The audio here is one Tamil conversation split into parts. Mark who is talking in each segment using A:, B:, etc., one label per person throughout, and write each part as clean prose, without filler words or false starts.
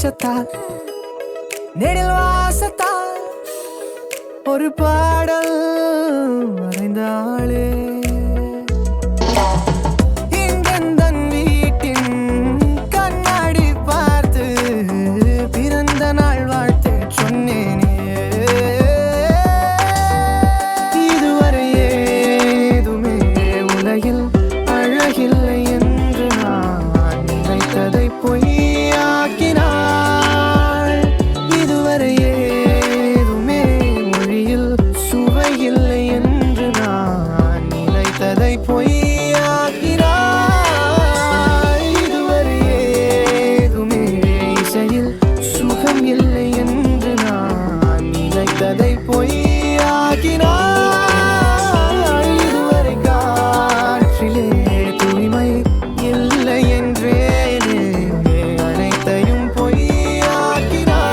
A: வெளிச்சத்தால் நெடில் வாசத்தால் ஒரு பாடல் வரைந்தாளே இங்கெந்தன் வீட்டின் கண்ணாடி பார்த்து பிறந்த நாள் வாழ்த்து சொன்னேனே இதுவரை ஏதுமே உலகில் அழகில்லை என்று நான் நினைத்ததை பொய்யாக்கினாள் இதுவரை ஏதுமே மொழியில் சுவையில்லை என்று நான் நினைத்ததை பொய்யாக்கினாள் இதுவரை ஏதுமே இசையில் சுகம் இல்லை என்று நான் நினைத்ததை பொய்யாக்கினாள் இதுவரை காற்றிலே தூய்மை இல்லை என்றேனே அனைத்தையும் பொய்யாக்கினாள்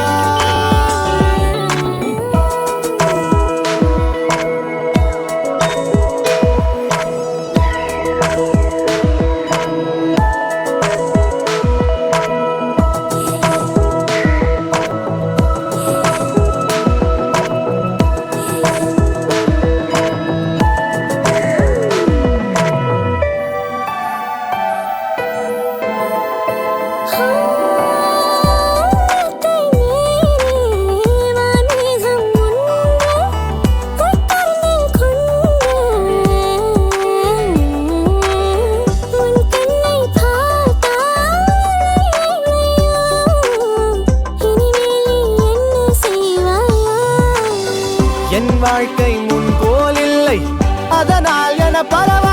A: என் வாழ்க்கை முன் போல் இல்லை அதனால் என பரவ